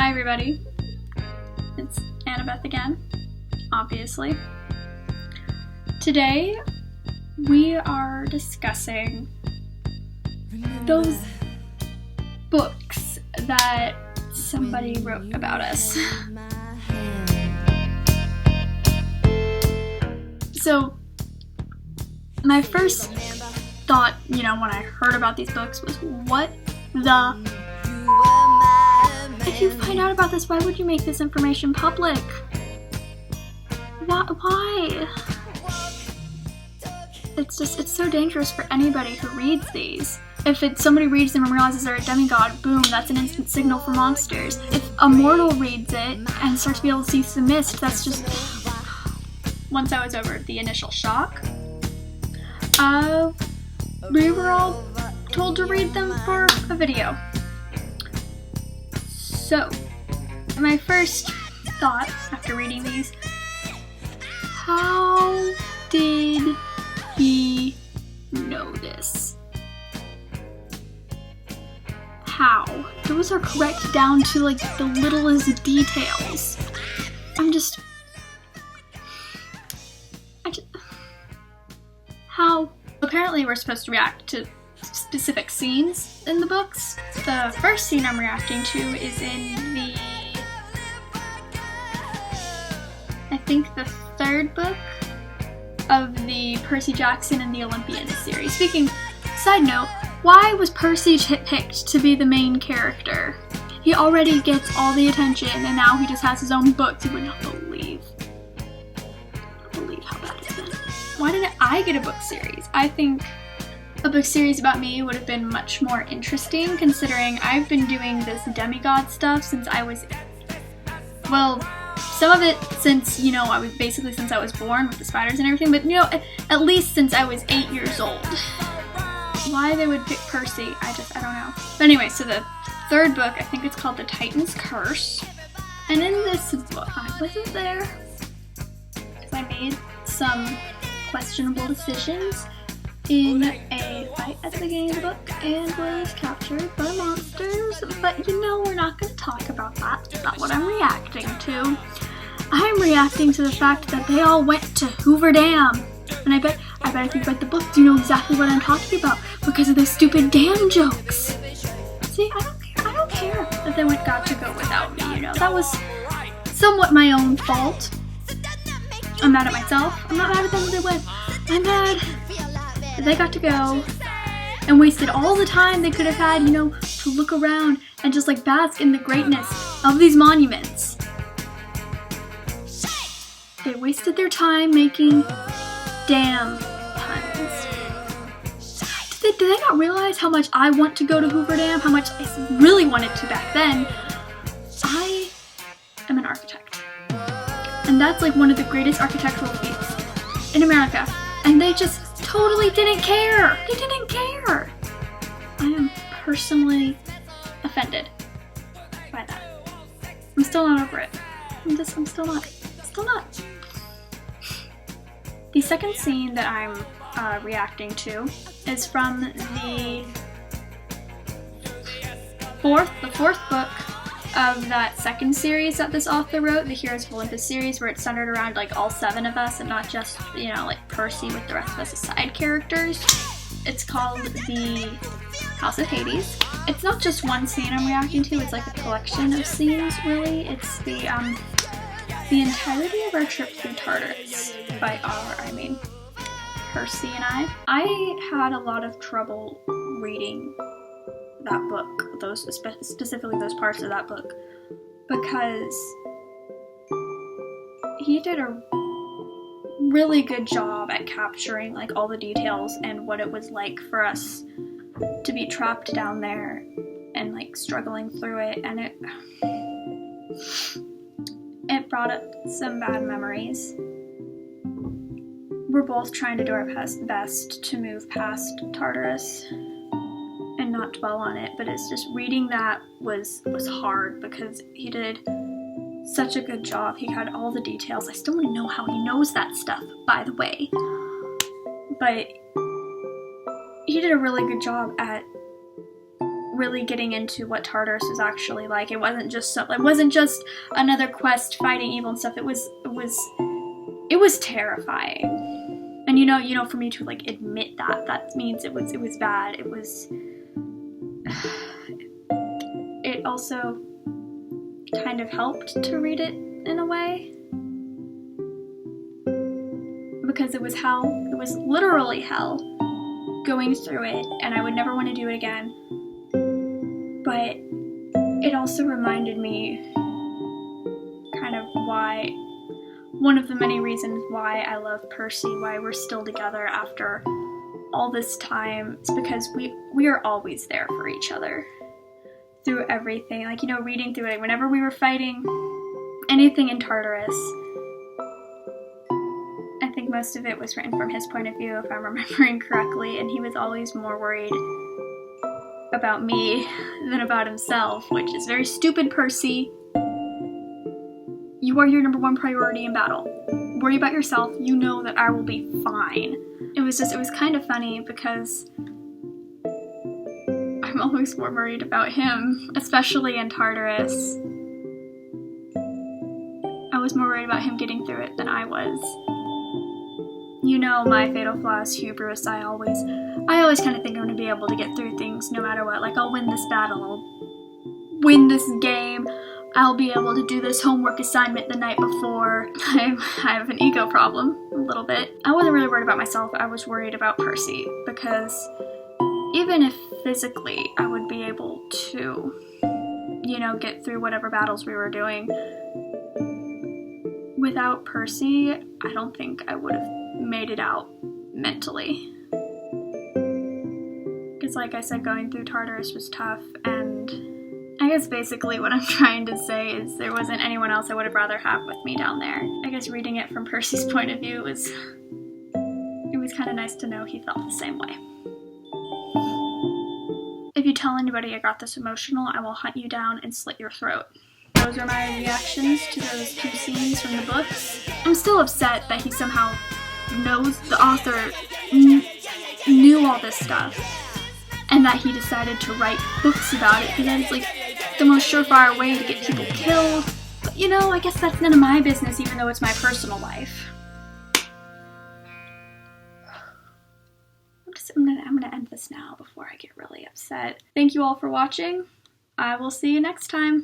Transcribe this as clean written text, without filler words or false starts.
Hi everybody, it's Annabeth again, obviously. Today we are discussing those books that somebody wrote about us. So my first thought, when I heard about these books was, what the... If you find out about this, why would you make this information public? Why? It's so dangerous for anybody who reads these. If somebody reads them and realizes they're a demigod, boom, that's an instant signal for monsters. If a mortal reads it and starts to be able to see the mist, that's just... Once I was over the initial shock, we were all told to read them for a video. So, my first thought after reading these, how did he know this? How? Those are correct down to the littlest details. How? Apparently we're supposed to react to specific scenes in the books. The first scene I'm reacting to is in I think the third book of the Percy Jackson and the Olympians series. Side note, why was Percy picked to be the main character? He already gets all the attention and now he just has his own books. You would not believe how bad it's been. Why didn't I get a book series? I think a book series about me would have been much more interesting, considering I've been doing this demigod stuff since I was, some of it since, since I was born with the spiders and everything, but at least since I was 8 years old. Why they would pick Percy, I don't know. But anyway, so the third book, I think it's called The Titan's Curse, and in this book, I wasn't there, because I made some questionable decisions in a fight at the beginning of the book and was captured by monsters, but we're not going to talk about that. That's not what I'm reacting to. I'm reacting to the fact that they all went to Hoover Dam, and I bet if you read the book, you know exactly what I'm talking about because of those stupid dam jokes. See, I don't care that they got to go without me, That was somewhat my own fault. I'm mad at myself. I'm not mad at them that they went. I'm mad that they got to go and wasted all the time they could have had, to look around and just bask in the greatness of these monuments. They wasted their time making damn puns. Did they not realize how much I want to go to Hoover Dam? How much I really wanted to back then? I am an architect. And that's one of the greatest architectural feats in America. And they just totally didn't care. They didn't care. I am personally offended by that. I'm still not over it. I'm still not. The second scene that I'm reacting to is from the fourth book of that second series that this author wrote, the Heroes of Olympus series, where it's centered around all 7 of us and not just, Percy with the rest of us as side characters. It's called The House of Hades. It's not just one scene I'm reacting to, it's a collection of scenes, really. It's the entirety of our trip through Tartarus. By our, I mean Percy and I. I had a lot of trouble reading that book, specifically those parts of that book, because he did a really good job at capturing all the details and what it was like for us to be trapped down there and struggling through it, and it brought up some bad memories. We're both trying to do our best to move past Tartarus and not dwell on it, but it's just reading that was hard because he did such a good job. He had all the details. I still want to know how he knows that stuff, by the way. But he did a really good job at really getting into what Tartarus was actually like. It wasn't just another quest fighting evil and stuff. It was terrifying. And you know, for me to like admit that means it was bad. It also kind of helped to read it in a way, because it was hell. It was literally hell going through it, and I would never want to do it again. But it also reminded me kind of one of the many reasons why I love Percy, why we're still together after all this time. It's because we are always there for each other through everything. Like, you know, reading through it, whenever we were fighting anything in Tartarus, I think most of it was written from his point of view, if I'm remembering correctly, and he was always more worried about me than about himself, which is very stupid, Percy. You are your number one priority in battle. Worry about yourself. You know that I will be fine. It was kind of funny because I'm always more worried about him, especially in Tartarus. I was more worried about him getting through it than I was. You know, my fatal flaw is hubris. I always kind of think I'm going to be able to get through things no matter what. Like, I'll win this battle, I'll win this game, I'll be able to do this homework assignment the night before. I have an ego problem, a little bit. I wasn't really worried about myself, I was worried about Percy, because even if physically I would be able to, you know, get through whatever battles we were doing, without Percy, I don't think I would have made it out mentally. Because like I said, going through Tartarus was tough, and I guess basically what I'm trying to say is there wasn't anyone else I would have rather have with me down there. I guess reading it from Percy's point of view it was kind of nice to know he felt the same way. If you tell anybody I got this emotional, I will hunt you down and slit your throat. Those are my reactions to those 2 scenes from the books. I'm still upset that he somehow knows, the author knew all this stuff, and that he decided to write books about it, because that's like the most surefire way to get people killed. But you know, I guess that's none of my business, even though it's my personal life. I'm gonna end this now before I get really upset. Thank you all for watching. I will see you next time.